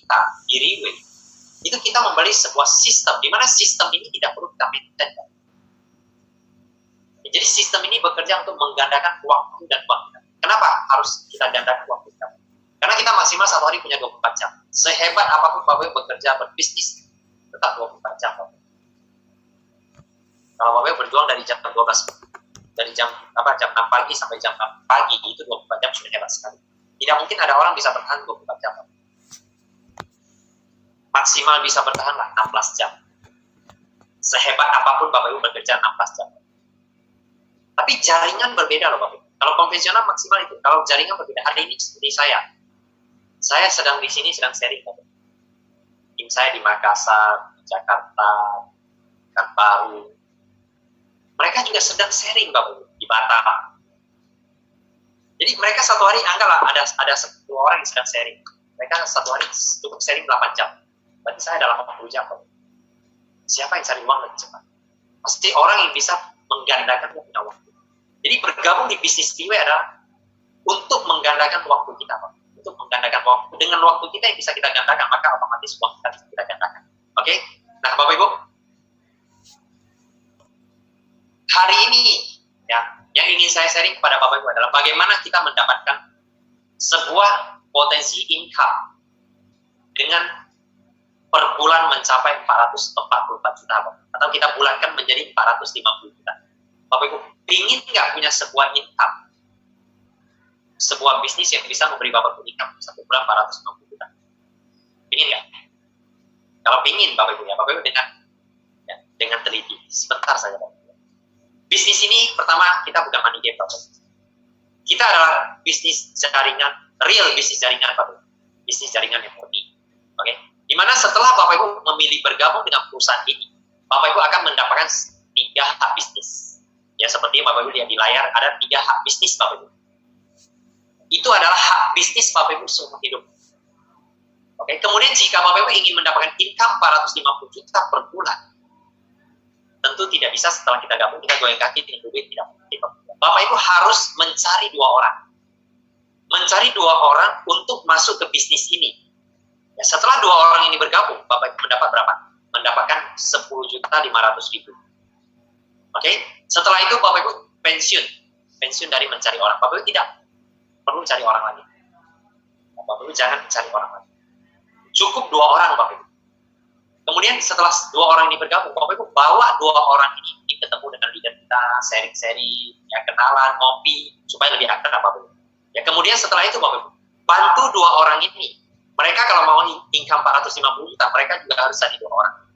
kita di Rewind, itu kita membeli sebuah sistem, di mana sistem ini tidak perlu kita maintain. Jadi sistem ini bekerja untuk menggandakan waktu dan uang kita. Kenapa harus kita gandakan waktu kita? Karena kita maksimal satu hari punya 24 jam. Sehebat apapun Bapak Ibu bekerja, berbisnis, tetap 24 jam. Kalau Bapak Ibu berjuang dari jam 12, dari jam 6 pagi sampai jam 6 pagi, itu 24 jam sudah hebat sekali. Tidak mungkin ada orang bisa bertahan 24 jam. Maksimal bisa bertahanlah 16 jam. Sehebat apapun Bapak Ibu bekerja 16 jam. Tapi jaringan berbeda loh Bapak Ibu. Kalau konvensional maksimal itu, kalau jaringan berbeda. Hari ini seperti saya sedang di sini sedang sharing Bapak Ibu. Tim saya di Makassar, Jakarta, Pekanbaru. Mereka juga sedang sharing Bapak Ibu di Batam. Jadi mereka satu hari anggaplah ada 10 orang yang sedang sharing. Mereka satu hari cukup sharing 8 jam. Berarti saya dalam 80 jam Bapak Ibu. Siapa yang cari uang lebih cepat? Pasti orang yang bisa menggandakan waktu. Jadi bergabung di bisnis Rewind adalah untuk menggandakan waktu kita, Pak. Untuk menggandakan waktu. Dengan waktu kita yang bisa kita gandakan, maka otomatis uang kita bisa kita gandakan. Oke? Nah, Bapak Ibu, hari ini ya, yang ingin saya sharing kepada Bapak Ibu adalah bagaimana kita mendapatkan sebuah potensi income dengan per bulan mencapai 444 juta, Bapak. Atau kita bulatkan menjadi 450 juta. Bapak Ibu, ingin nggak punya sebuah income, sebuah bisnis yang bisa memberi Bapak Ibu income satu bulan 450 juta? Ingin nggak? Kalau ingin Bapak Ibu ya, Bapak Ibu dengan teliti, sebentar saja Bapak Ibu. Bisnis ini pertama kita bukan money game Bapak Ibu. Kita adalah bisnis jaringan, real bisnis jaringan Bapak Ibu. Bisnis jaringan yang murni. Oke? Dimana setelah Bapak Ibu memilih bergabung dengan perusahaan ini, Bapak Ibu akan mendapatkan 3 hak bisnis. Ya, seperti Bapak Ibu lihat di layar, ada 3 hak bisnis Bapak Ibu. Itu adalah hak bisnis Bapak Ibu seumur hidup. Oke, kemudian jika Bapak Ibu ingin mendapatkan income 450 juta per bulan, tentu tidak bisa setelah kita gabung, kita goyang kaki, tidak duit, tidak mungkin. Bapak Ibu harus mencari 2 orang. Mencari 2 orang untuk masuk ke bisnis ini. Ya, setelah 2 orang ini bergabung, Bapak Ibu mendapat berapa? Mendapatkan 10.500.000. Oke, setelah itu Bapak Ibu pensiun dari mencari orang. Bapak Ibu tidak perlu cari orang lagi. Bapak Ibu jangan cari orang lagi. Cukup 2 orang Bapak Ibu. Kemudian setelah 2 orang ini bergabung, Bapak Ibu bawa 2 orang ini ketemu dengan leader kita, sharing-sharing, ya kenalan, ngopi, supaya lebih akrab Bapak Ibu. Ya kemudian setelah itu Bapak Ibu bantu 2 orang ini. Mereka kalau mau income 450 juta, mereka juga harus cari 2 orang.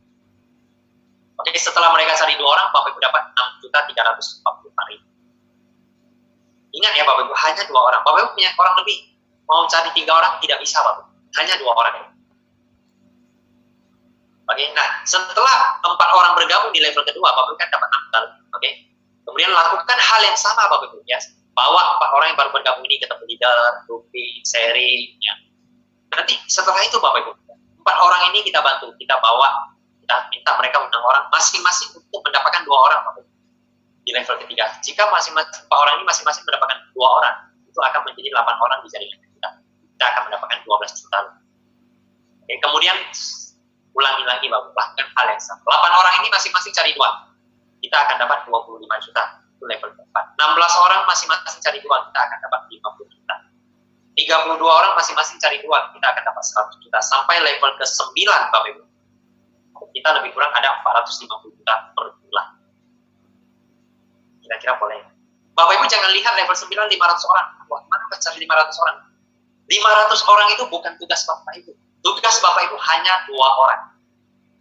Oke, setelah mereka cari 2 orang, Bapak Ibu dapat 6.344.000. Ingat ya Bapak Ibu, hanya 2 orang. Bapak Ibu punya orang lebih, mau cari 3 orang, tidak bisa Bapak Ibu. Hanya 2 orang. Oke, nah setelah 4 orang bergabung di level kedua, Bapak Ibu kan dapat 6 kali. Oke, kemudian lakukan hal yang sama Bapak Ibu. Ya. Bawa 4 orang yang baru bergabung ini ketemu leader, grouping, sharing. Ya. Nanti setelah itu Bapak Ibu, 4 orang ini kita bantu, kita bawa, kita minta mereka undang orang masing-masing untuk mendapatkan 2 orang Bapak Ibu, di level ketiga. Jika masing-masing 4 orang ini masing-masing mendapatkan 2 orang, itu akan menjadi 8 orang di jaringan kita. Kita akan mendapatkan 12 juta. Oke, kemudian ulangi lagi Bapak Ibu, lakukan hal yang sama. 8 orang ini masing-masing cari 2, kita akan dapat 25 juta. Itu level keempat. 16 orang masing-masing cari 2, kita akan dapat 50 juta. 32 orang masing-masing cari 2, kita akan dapat 100 juta. Sampai level ke-9 Bapak Ibu, kita lebih kurang ada 450 juta per bulan. Kira-kira boleh. Bapak Ibu jangan lihat level 9 500 orang. Wah, mana cari 500 orang? 500 orang itu bukan tugas Bapak Ibu. Tugas Bapak Ibu hanya 2 orang.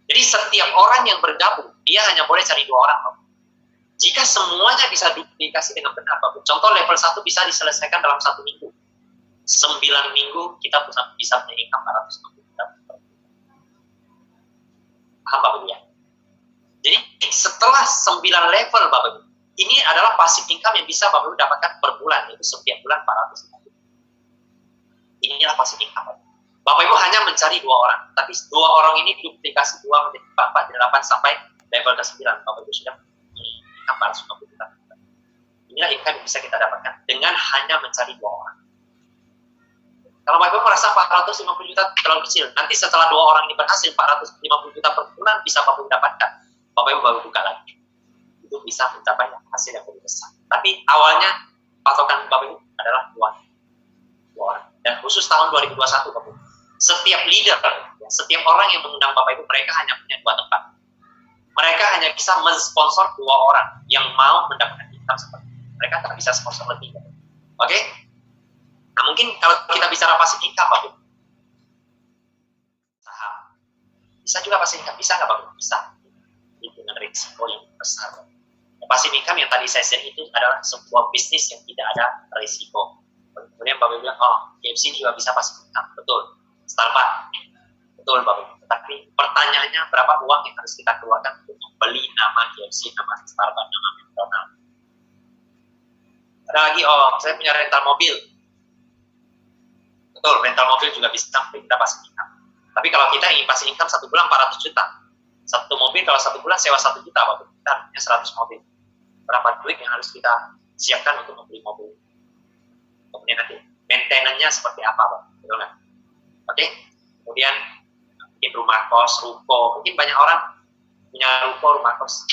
Jadi setiap orang yang bergabung, dia hanya boleh cari 2 orang Bapak. Jika semuanya bisa duplikasi dengan benar Bapak Ibu. Contoh level 1 bisa diselesaikan dalam 1 minggu. 9 minggu kita bisa punya income 450 juta. Paham Bapak Ibu ya? Jadi setelah 9 level Bapak Ibu, ini adalah passive income yang bisa Bapak Ibu dapatkan per bulan, yaitu setiap bulan 450 juta. Inilah passive income Bapak Ibu. Bapak Ibu hanya mencari 2 orang, tapi 2 orang ini duplikasi 2 menjadi 4 jadi 8 sampai level ke-9 Bapak Ibu sudah income 450 juta. Inilah income yang bisa kita dapatkan dengan hanya mencari 2 orang. Kalau Bapak Ibu merasa 450 juta terlalu kecil, nanti setelah 2 orang ini berhasil 450 juta per bulan bisa Bapak Ibu dapatkan. Bapak Ibu baru buka lagi. Itu bisa mencapai hasil yang lebih besar. Tapi awalnya patokan Bapak Ibu adalah 2 orang. Dan khusus tahun 2021 Bapak Ibu, setiap leader, setiap orang yang mengundang Bapak Ibu, mereka hanya punya 2 tempat. Mereka hanya bisa mensponsor 2 orang yang mau mendapatkan income seperti itu. Mereka tak bisa sponsor lebih. Oke? Nah, mungkin kalau kita bicara passive income, Bapak Ibu, saham. Bisa juga passive income, bisa nggak Bapak Ibu? Bisa. Itu dengan risiko yang besar. Passive income yang tadi saya share itu adalah sebuah bisnis yang tidak ada risiko. Kemudian Bapak Ibu bilang, oh, KFC juga bisa passive income. Betul. Starbucks. Betul Bapak Ibu. Tapi pertanyaannya berapa uang yang harus kita keluarkan untuk membeli nama KFC, nama Starbucks, nama McDonald's. Ada lagi, oh, saya punya rental mobil. Betul, rental mobil juga bisa kita passive income. Tapi kalau kita ingin passive income 1 bulan 400 juta. Satu mobil kalau 1 bulan sewa 1 juta, Bapak Ibu. Kita punya 100 mobil. Berapa duit yang harus kita siapkan untuk membeli mobil? Kemudian nanti maintenance-nya seperti apa, Pak? Betul nggak? Oke. Kemudian mungkin rumah kos, ruko. Mungkin banyak orang punya ruko, rumah kos.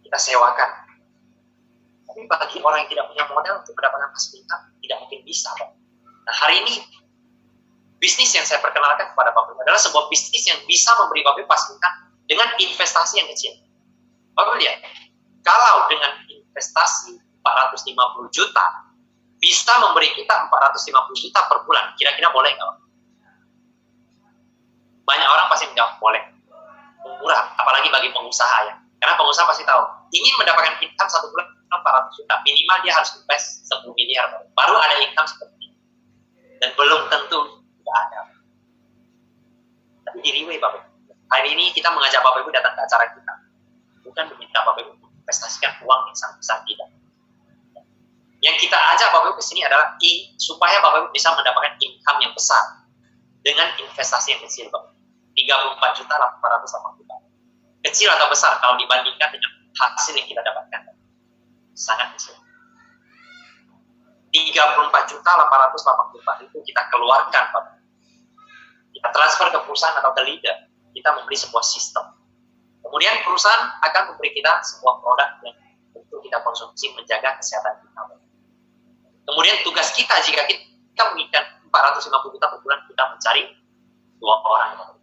Kita sewakan. Tapi bagi orang yang tidak punya modal untuk mendapatkan passive income, tidak mungkin bisa, Pak. Nah, hari ini bisnis yang saya perkenalkan kepada Bapak Ibu adalah sebuah bisnis yang bisa memberi Bapak Ibu passive income dengan investasi yang kecil. Bapak lihat, kalau dengan investasi 450 juta bisa memberi kita 450 juta per bulan, kira-kira boleh nggak? Banyak orang pasti menjawab boleh. Murah, apalagi bagi pengusaha ya. Karena pengusaha pasti tahu, ingin mendapatkan income 1 bulan 400 juta, minimal dia harus invest 10 miliar, baru ada income seperti ini. Dan belum tentu tidak ada. Tapi di Riway Bapak Ibu, hari ini kita mengajak Bapak Ibu datang ke acara kita. Bukan meminta Bapak Ibu investasikan uang yang sangat besar, tidak. Yang kita ajak Bapak Ibu ke sini adalah supaya Bapak Ibu bisa mendapatkan income yang besar dengan investasi yang kecil, Bapak. 34 juta 880 juta. Kecil atau besar kalau dibandingkan dengan hasil yang kita dapatkan? Sangat kecil. 34 juta 880 juta itu kita keluarkan, Bapak. Kita transfer ke perusahaan atau ke leader. Kita membeli sebuah sistem. Kemudian perusahaan akan memberi kita sebuah produk yang untuk kita konsumsi menjaga kesehatan kita. Kemudian tugas kita jika kita menginginkan 450 juta per bulan, kita mencari 2 orang.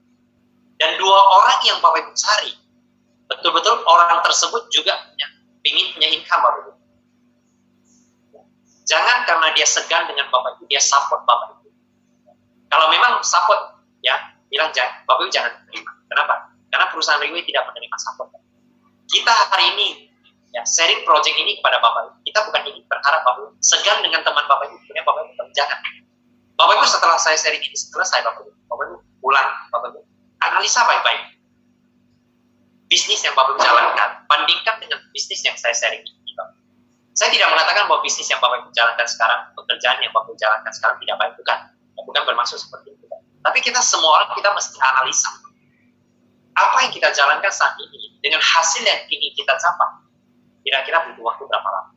Dan 2 orang yang Bapak Ibu cari, betul-betul orang tersebut juga ingin punya income, Bapak Ibu. Jangan karena dia segan dengan Bapak Ibu, dia support Bapak Ibu. Kalau memang support, ya bilang jangan, Bapak Ibu jangan terima. Kenapa? Karena perusahaan Riway tidak menerima support. Kita hari ini ya sharing project ini kepada Bapak Ibu. Kita bukan ingin berharap Bapak Ibu segan dengan teman Bapak Ibu. Kemudian Bapak Ibu jangan. Bapak Ibu setelah saya sharing ini selesai, Bapak Ibu pulang, Bapak Ibu analisa baik-baik. Bisnis yang Bapak Ibu jalankan, bandingkan dengan bisnis yang saya sharing ini. Saya tidak mengatakan bahwa bisnis yang Bapak Ibu jalankan sekarang, pekerjaan yang Bapak Ibu jalankan sekarang tidak baik, bukan bermaksud seperti itu. Tapi kita semua orang, kita mesti analisa. Apa yang kita jalankan saat ini dengan hasil yang ingin kita capai, kira-kira butuh waktu berapa lama?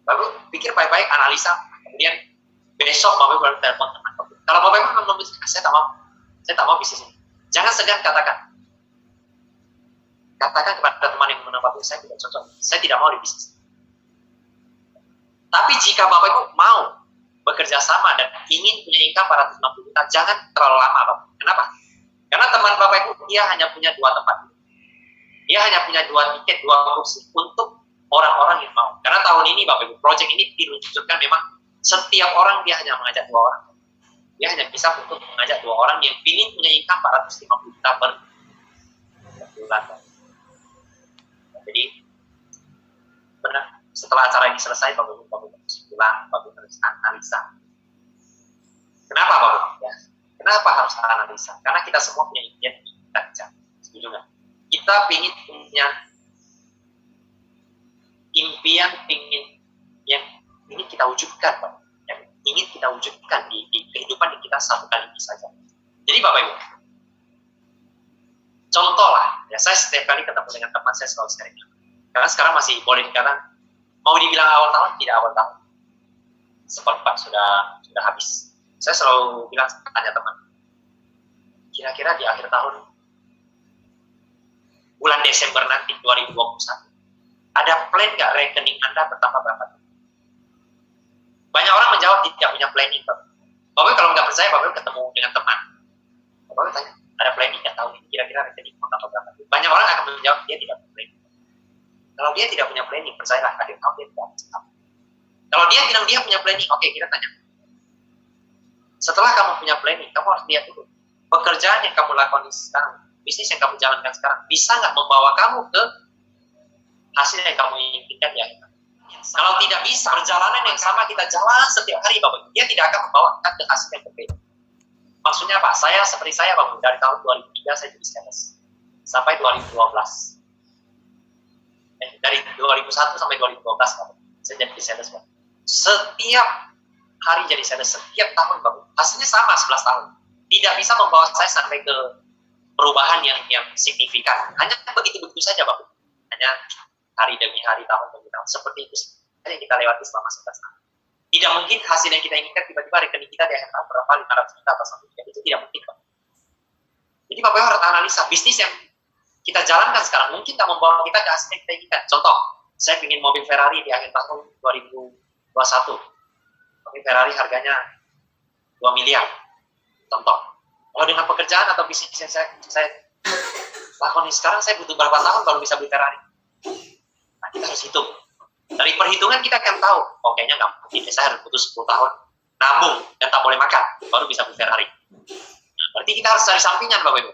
Bapak Ibu pikir baik-baik, analisa, kemudian besok Bapak Ibu baru telepon teman Bapak Ibu. Kalau Bapak Ibu memutuskan, saya tak mau bisnis ini. Jangan segan katakan kepada teman yang menurut Bapak Ibu, saya tidak cocok, saya tidak mau di bisnis. Tapi jika Bapak Ibu mau bekerja sama dan ingin punya income 450 juta, jangan terlalu lama, Bapak. Kenapa? Karena teman Bapak Ibu, dia hanya punya 2 tempat. Dia hanya punya 2 tiket, 2 kursi untuk orang-orang yang mau. Karena tahun ini Bapak Ibu, project ini diluncurkan memang setiap orang dia hanya mengajak 2 orang. Dia hanya bisa untuk mengajak 2 orang yang ingin punya income 450 juta per bulan. Jadi, benar, setelah acara ini selesai, Bapak Ibu harus pulang, Bapak Ibu harus analisa. Kenapa Bapak Ibu? Ya. Kenapa harus analisa? Karena kita semua punya impian yang kita kejar. Setuju nggak? Kita ingin punya impian yang ingin kita wujudkan, Pak. Yang ingin kita wujudkan di kehidupan yang kita satu kali ini saja. Jadi Bapak Ibu, contoh lah, ya saya setiap kali ketemu dengan teman saya selalu sharing. Karena sekarang masih boleh dikatakan, mau dibilang awal tahun, tidak awal tahun. seperempat sudah habis. Saya selalu bilang, tanya teman, kira-kira di akhir tahun, bulan Desember nanti 2021, ada plan nggak rekening Anda bertambah berapa? Banyak orang menjawab tidak punya planning. Bapak kalau nggak percaya, Bapak ketemu dengan teman, Bapak tanya, ada planning nggak tahun ini, kira-kira rekening mau tambah berapa? Banyak orang akan menjawab dia tidak punya planning. Kalau dia tidak punya planning, percayalah akhir tahun dia tidak bisa. Kalau dia bilang dia punya planning, oke, kita tanya. Setelah kamu punya planning, kamu harus lihat dulu pekerjaan yang kamu lakukan sekarang, bisnis yang kamu jalankan sekarang, bisa nggak membawa kamu ke hasil yang kamu inginkan ya? Kalau tidak bisa, perjalanan yang sama kita jalan setiap hari, Bapak, dia tidak akan membawa kita ke hasil yang berbeda. Maksudnya Pak, seperti saya, Bapak, dari tahun 2003 saya jadi sales sampai 2012. Dari 2001 sampai 2012, Bapak, saya jadi sales, Bapak. Setiap hari jadi sales, setiap tahun, Bapak, hasilnya sama 11 tahun. Tidak bisa membawa saya sampai ke perubahan yang signifikan. Hanya begitu-begitu saja, Bapak. Hanya hari demi hari, tahun demi tahun, seperti itu saja yang kita lewati selama 11 tahun. Tidak mungkin hasil yang kita inginkan tiba-tiba rekening kita di akhir tahun berapa 500 juta atau 1 juta, itu tidak mungkin, Pak. Jadi Bapak harus analisa bisnis yang kita jalankan sekarang mungkin tak membawa kita ke hasil yang kita inginkan. Contoh, saya ingin mobil Ferrari di akhir tahun 2021. Mobil Ferrari harganya 2 miliar. Contoh. Kalau dengan pekerjaan atau bisnis yang saya lakoni sekarang, saya butuh berapa tahun baru bisa beli Ferrari? Nah, kita harus hitung. Dari perhitungan kita akan tahu, oh kayaknya nggak mungkin, saya harus butuh 10 tahun nabung dan tak boleh makan, baru bisa beli Ferrari. Nah, berarti kita harus cari sampingan, Bapak Ibu.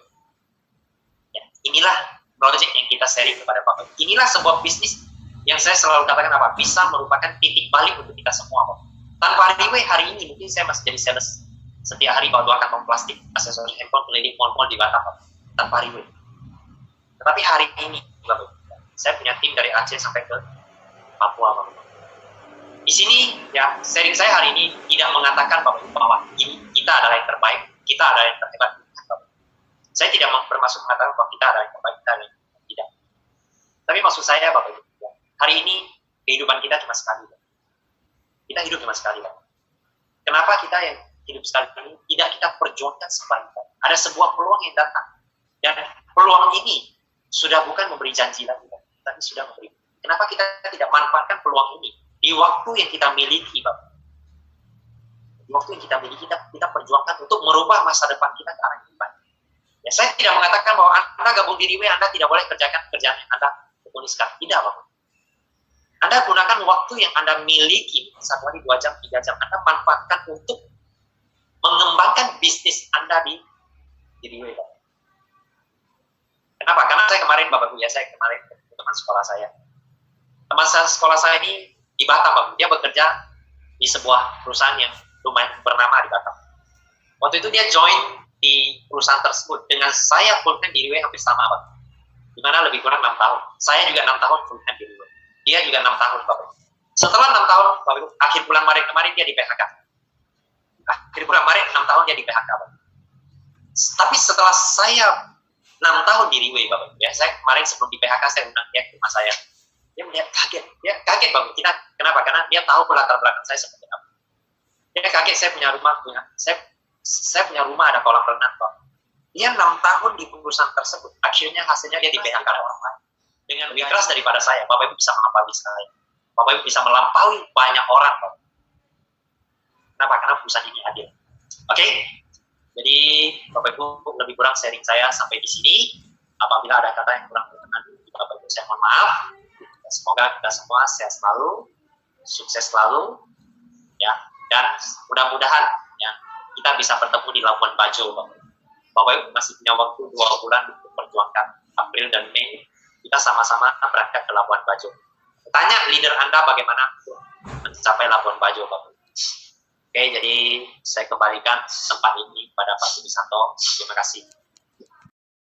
Ya, inilah project yang kita sharing kepada Bapak Ibu. Inilah sebuah bisnis yang saya selalu katakan apa, bisa merupakan titik balik untuk kita semua, Bapak. Tanpa Riway hari ini, mungkin saya masih jadi sales setiap hari bawa 2 kantong plastik, aksesoris handphone, keliling mall-mall di Batam, Bapak. Tanpa Riway. Tetapi hari ini, Bapak Ibu, saya punya tim dari Aceh sampai ke Papua, Bapak. Di sini ya sharing saya hari ini tidak mengatakan bahwa ini kita adalah yang terbaik, kita adalah yang terhebat. Saya tidak bermaksud mengatakan bahwa kita adalah yang terbaik, kita adalah yang tidak. Tapi maksud saya, Bapak Ibu, hari ini kehidupan kita cuma sekali. Kita hidup cuma sekali. Kenapa kita yang hidup sekali ini tidak kita perjuangkan sebaik-baik? Ada sebuah peluang yang datang, dan peluang ini sudah bukan memberi janji lagi, tapi sudah memberi. Kenapa kita tidak manfaatkan peluang ini di waktu yang kita miliki, Bapak? Di waktu yang kita miliki, kita perjuangkan untuk merubah masa depan kita ke arah yang baik. Ya, saya tidak mengatakan bahwa Anda gabung di Riway, Anda tidak boleh kerjakan pekerjaan yang Anda tekunikan. Tidak, Bapak. Anda gunakan waktu yang Anda miliki, 1 hari, 2 jam, 3 jam, Anda manfaatkan untuk mengembangkan bisnis Anda di Riway, Bapak. Kenapa? Karena saya kemarin, Bapak Ibu, ya, saya kemarin ketemu teman sekolah saya. Teman sekolah saya ini di Batam, Bapak. Dia bekerja di sebuah perusahaan yang lumayan bernama di Batam. Waktu itu dia join di perusahaan tersebut dengan saya full time di Riway hampir sama, Bapak. Dimana lebih kurang 6 tahun. Saya juga 6 tahun full time di Riway. Dia juga 6 tahun, Bapak. Setelah 6 tahun, Bapak, akhir bulan Maret kemarin dia di PHK. Akhir bulan Maret 6 tahun dia di PHK, Bapak. Tapi setelah saya 6 tahun di Riway, Bapak, ya, saya kemarin sebelum di PHK saya undang dia ke rumah saya. Dia melihat kaget, Bapak. Kenapa? Karena dia tahu latar belakang saya seperti apa. Dia kaget, saya punya rumah, saya punya rumah ada kolam renang, Bapak. Dia 6 tahun di perusahaan tersebut, akhirnya hasilnya dia di PHK orang lain. Dengan lebih keras daripada saya, Bapak Ibu bisa melampaui saya. Bapak Ibu bisa melampaui banyak orang, Bapak. Kenapa? Karena perusahaan ini adil. Oke? Jadi, Bapak Ibu lebih kurang sharing saya sampai di sini. Apabila ada kata yang kurang berkenan, Bapak Ibu saya mohon maaf. Semoga kita semua sehat selalu, sukses selalu, ya, dan mudah-mudahan ya kita bisa bertemu di Labuan Bajo, Bapak. Bapak Ibu masih punya waktu 2 bulan untuk perjuangkan April dan Mei. Kita sama-sama berangkat ke Labuan Bajo. Tanya leader Anda bagaimana untuk mencapai Labuan Bajo, Bapak. Oke, jadi saya kembalikan tempat ini pada Pak Subisanto. Terima kasih.